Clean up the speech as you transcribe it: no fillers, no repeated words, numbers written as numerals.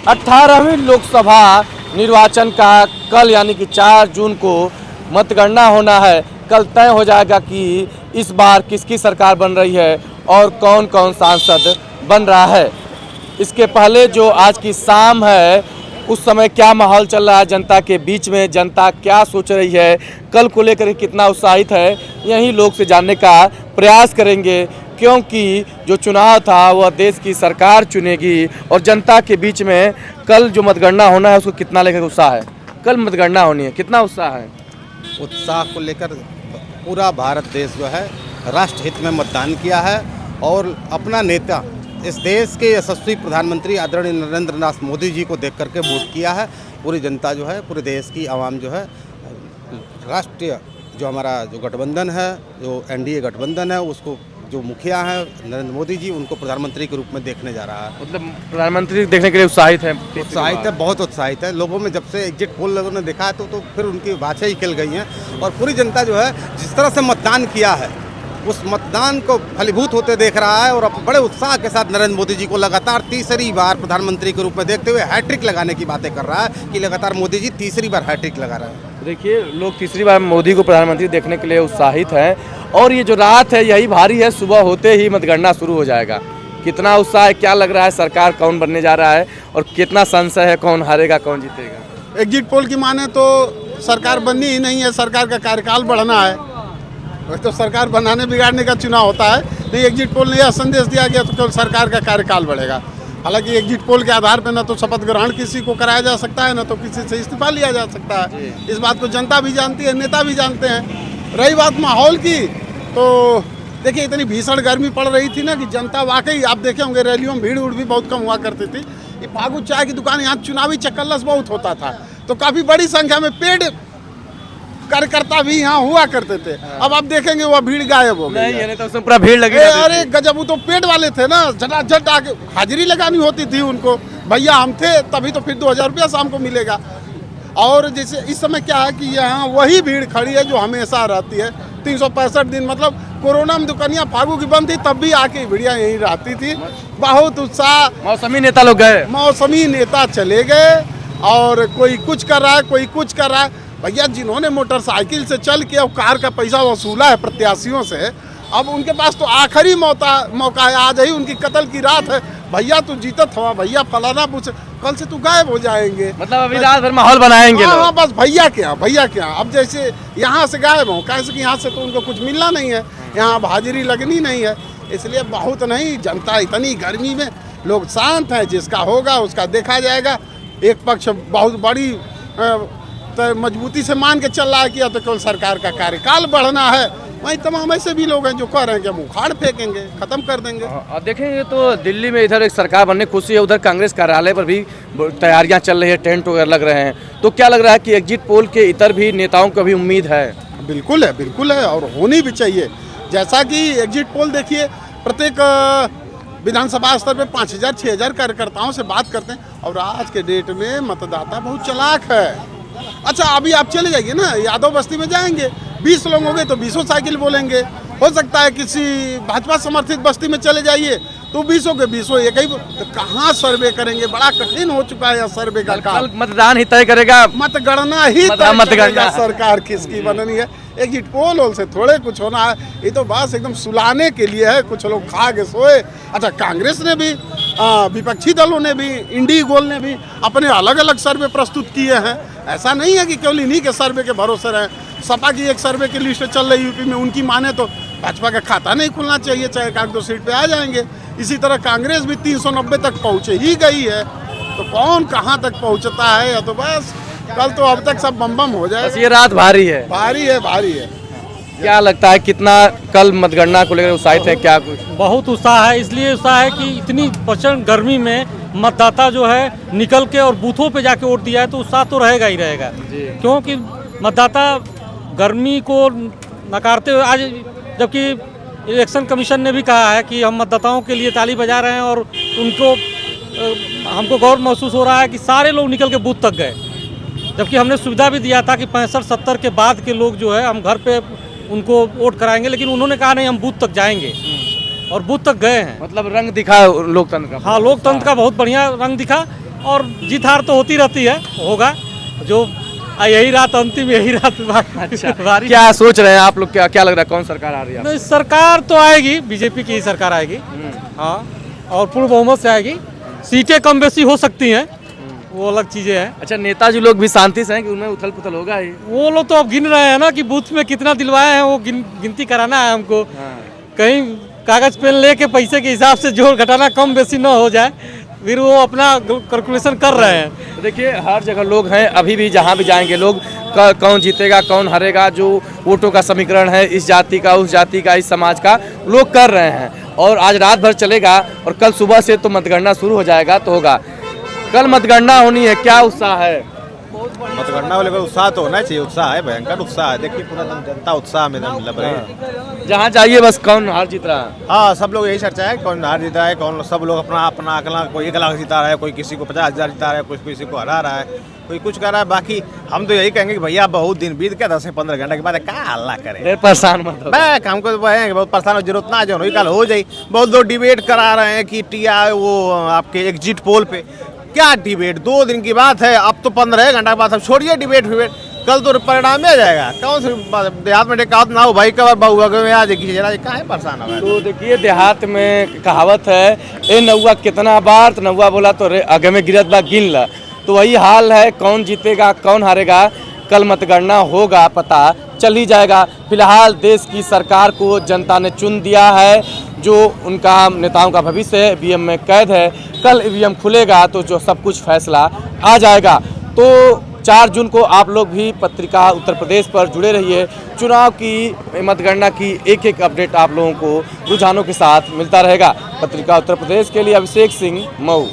18वीं लोकसभा निर्वाचन का कल यानी कि 4 जून को मतगणना होना है। कल तय हो जाएगा कि इस बार किसकी सरकार बन रही है और कौन कौन सांसद बन रहा है। इसके पहले जो आज की शाम है उस समय क्या माहौल चल रहा है जनता के बीच में, जनता क्या सोच रही है, कल को लेकर कितना उत्साहित है, यही लोग से जानने का प्रयास करेंगे। क्योंकि जो चुनाव था वह देश की सरकार चुनेगी और जनता के बीच में कल जो मतगणना होना है उसको कितना लेकर उत्साह है। कल मतगणना होनी है, कितना उत्साह है? उत्साह को लेकर पूरा भारत देश जो है राष्ट्र हित में मतदान किया है और अपना नेता इस देश के यशस्वी प्रधानमंत्री आदरणीय नरेंद्र नाथ मोदी जी को देख करके वोट किया है। पूरी जनता जो है, पूरे देश की आवाम जो है राष्ट्रीय जो हमारा जो गठबंधन है, जो एनडीए गठबंधन है, उसको जो मुखिया हैं नरेंद्र मोदी जी, उनको प्रधानमंत्री के रूप में देखने जा रहा है। मतलब प्रधानमंत्री देखने के लिए उत्साहित है? उत्साहित है, बहुत उत्साहित है। लोगों में जब से एग्जिट पोल लोगों ने देखा है तो फिर उनकी बातें ही खिल गई हैं और पूरी जनता जो है जिस तरह से मतदान किया है उस मतदान को फलीभूत होते देख रहा है और बड़े उत्साह के साथ नरेंद्र मोदी जी को लगातार तीसरी बार प्रधानमंत्री के रूप में देखते हुए हैट्रिक लगाने की बातें कर रहा है कि लगातार मोदी जी तीसरी बार हैट्रिक लगा रहे हैं। देखिए, लोग तीसरी बार मोदी को प्रधानमंत्री देखने के लिए उत्साहित हैं और ये जो रात है यही भारी है, सुबह होते ही मतगणना शुरू हो जाएगा। कितना उत्साह है, क्या लग रहा है, सरकार कौन बनने जा रहा है और कितना संशय है कौन हारेगा कौन जीतेगा? एग्जिट पोल की माने तो सरकार बननी ही नहीं है, सरकार का कार्यकाल बढ़ना है। तो सरकार बनाने बिगाड़ने का चुनाव होता है। नहीं, एग्जिट पोल ने यह संदेश दिया गया तो केवल सरकार का कार्यकाल बढ़ेगा। हालांकि एग्जिट पोल के आधार पर न तो शपथ ग्रहण किसी को कराया जा सकता है, न तो किसी से इस्तीफा लिया जा सकता है। इस बात को जनता भी जानती है, नेता भी जानते हैं। रही बात माहौल की, तो देखिए इतनी भीषण गर्मी पड़ रही थी ना कि जनता वाकई, आप देखे होंगे रैलियों में भीड़ उड़ भी बहुत कम हुआ करती थी। ये फागू चाय की दुकान, यहाँ चुनावी चक्करलस बहुत होता था, तो काफ़ी बड़ी संख्या में पेड कार्यकर्ता भी यहाँ हुआ करते थे। अब आप देखेंगे वह भीड़ गायब हो गई है। तो उसमें पूरा भीड़ लगी। अरे गजब, वो तो पेट वाले थे ना, झटाझट आके हाजिरी लगानी होती थी उनको। भैया हम थे तभी तो फिर 2000 रुपया शाम को मिलेगा। और जैसे इस समय क्या है कि यहाँ वही भीड़ खड़ी है जो हमेशा रहती है 365 दिन। मतलब कोरोना में दुकानियाँ फागू की बंद थी तब भी आके भीड़िया यहीं रहती थी। बहुत उत्साह। मौसमी नेता लोग गए, मौसमी नेता चले गए और कोई कुछ कर रहा है, कोई कुछ कर रहा है। भैया जिन्होंने मोटरसाइकिल से चल के और कार का पैसा वसूला है प्रत्याशियों से, अब उनके पास तो आखिरी मौका है। आज ही उनकी कत्ल की रात है। भैया तू जीतत हवा, भैया फलाना पूछ, कल से तू गायब हो जाएंगे। मतलब अभी रात भर माहौल बनाएंगे लोग। हाँ, बस भैया क्या भैया क्या। अब जैसे यहाँ से गायब हो, कैसे कि यहाँ से तो उनको कुछ मिलना नहीं है, यहाँ अब हाजिरी लगनी नहीं है, इसलिए बहुत नहीं। जनता इतनी गर्मी में, लोग शांत हैं, जिसका होगा उसका देखा जाएगा। एक पक्ष बहुत बड़ी तो मजबूती से मान के चल रहा है कि या तो केवल सरकार का कार्यकाल बढ़ना है। वहीं तमाम ऐसे भी लोग हैं जो कह रहे हैं कि हम उखाड़ फेंकेंगे, खत्म कर देंगे। और देखेंगे तो दिल्ली में इधर एक सरकार बनने खुशी है, उधर कांग्रेस कार्यालय पर भी तैयारियां चल रही है, टेंट वगैरह लग रहे हैं। तो क्या लग रहा है कि एग्जिट पोल के इतर भी नेताओं को भी उम्मीद है? बिल्कुल है, बिल्कुल है और होनी भी चाहिए। जैसा कि एग्जिट पोल देखिए, प्रत्येक विधानसभा स्तर पे 5000 6000 कार्यकर्ताओं से बात करते हैं और आज के डेट में मतदाता बहुत चालाक है। अच्छा, अभी आप चले जाइए ना यादव बस्ती में, जाएंगे 20 लोग होंगे तो 20 साइकिल बोलेंगे। हो सकता है किसी भाजपा समर्थित बस्ती में चले जाइए तो 20 के 20 एक ही। तो कहाँ सर्वे करेंगे? बड़ा कठिन हो चुका है सर्वे का काम। मतदान ही तय करेगा, मतगणना ही तय करेगा सरकार किसकी बननी है। एग्जिट पोल से थोड़े कुछ होना है, ये तो बस एकदम सुलाने के लिए है, कुछ लोग खा के सोए। अच्छा, कांग्रेस ने भी, विपक्षी दलों ने भी, इंडी गोल ने भी अपने अलग अलग सर्वे प्रस्तुत किए हैं। ऐसा नहीं है कि केवल इन्हीं के सर्वे के भरोसे रहे। सपा की एक सर्वे की लिस्ट चल रही यूपी में, उनकी माने तो भाजपा का खाता नहीं खुलना चाहिए, चाहे 1-2 सीट पे आ जाएंगे। इसी तरह कांग्रेस भी 390 तक पहुँच ही गई है, तो कौन कहाँ तक पहुँचता है। या तो बस कल तो अब तक सब बम बम हो जाए। ये रात भारी है, भारी है, भारी है। क्या लगता है कितना कल मतगणना को लेकर उत्साहित है? क्या कुछ बहुत उत्साह है, इसलिए उत्साह है कि इतनी प्रचंड गर्मी में मतदाता जो है निकल के और बूथों पे जाके वोट दिया है, तो उत्साह तो रहेगा ही रहेगा। क्योंकि मतदाता गर्मी को नकारते हुए आज, जबकि इलेक्शन कमीशन ने भी कहा है कि हम मतदाताओं के लिए ताली बजा रहे हैं और उनको हमको गौरव महसूस हो रहा है कि सारे लोग निकल के बूथ तक गए। जबकि हमने सुविधा भी दिया था कि 65-70 के बाद के लोग जो है हम घर पे उनको वोट कराएंगे, लेकिन उन्होंने कहा नहीं, हम बूथ तक जाएंगे और बूथ तक गए हैं। मतलब रंग दिखा लोकतंत्र का। हाँ, लोकतंत्र का बहुत बढ़िया रंग दिखा। और जीत हार तो होती रहती है, होगा जो यही रात अंतिम, यही रात बारी। क्या सोच रहे हैं आप लोग, क्या क्या लग रहा है कौन सरकार आ रही है? नहीं, सरकार तो आएगी, बीजेपी की ही सरकार आएगी। हाँ, और पूर्ण बहुमत से आएगी। सीटें कम बेसी हो सकती हैं, वो अलग चीज़ें हैं। अच्छा, नेताजी लोग भी शांति से हैं कि उनमें उथल पुथल होगा ही? वो लोग तो अब गिन रहे हैं ना कि बूथ में कितना दिलवाए हैं, वो गिनती कराना है हमको। कहीं कागज पेन लेके पैसे के हिसाब से जोड़ घटाना कम बेसी ना हो जाए, फिर वो अपना कैलकुलेशन कर रहे हैं। तो देखिए, हर जगह लोग हैं, अभी भी जहाँ भी जाएंगे लोग कौन जीतेगा कौन हारेगा, जो वोटों का समीकरण है इस जाति का उस जाति का इस समाज का, लोग कर रहे हैं। और आज रात भर चलेगा और कल सुबह से तो मतगणना शुरू हो जाएगा, तो होगा कल मतगणना होनी है। क्या उत्साह है? मतगणना वाले को उत्साह तो होना चाहिए, उत्साह है, भयंकर उत्साह है। देखिए पूरा जनता उत्साह में लग रही है। जहाँ जाइए बस कौन हार जीत रहा है। हाँ, सब लोग यही चर्चा है कौन हार जीता है, कौन, सब लोग अपना अपना आकलन, कोई 1 लाख जीता रहा है, कोई किसी को 50,000 जीता रहा है, कोई किसी को हरा रहा है, कोई कुछ कर रहा है। बाकी हम तो यही कहेंगे कि भैया बहुत दिन बीत गया, 10 से 15 घंटे के बाद क्या हल्ला करें, परेशान मत हो। बैक हमको तो बहुत परेशान हो, जरूरत ना जो कल हो जाए। बहुत लोग डिबेट करा रहे हैं कि टीआई वो आपके एग्जिट पोल पे, क्या डिबेट, 2 दिन की बात है, अब तो 15 घंटा के बाद अब छोड़िए डिबेट फिबेट, कल तो परिणाम में आ जाएगा। कौन से देहात में कहावत ना हो भाई, कबर बहुआ में आज कहाँ है परेशान हो। तो देखिए, देहात में कहावत है, ए नौआ कितना बार, तो नौआ बोला तो आगे में गिरत बा गिन ला। तो वही हाल है, कौन जीतेगा कौन हारेगा कल मतगणना होगा, पता चल ही जाएगा। फिलहाल देश की सरकार को जनता ने चुन दिया है, जो उनका नेताओं का भविष्य है ईवीएम में कैद है। कल ईवीएम खुलेगा तो जो सब कुछ फैसला आ जाएगा। तो 4 जून को आप लोग भी पत्रिका उत्तर प्रदेश पर जुड़े रहिए। चुनाव की मतगणना की एक अपडेट आप लोगों को रुझानों के साथ मिलता रहेगा। पत्रिका उत्तर प्रदेश के लिए अभिषेक सिंह, मऊ।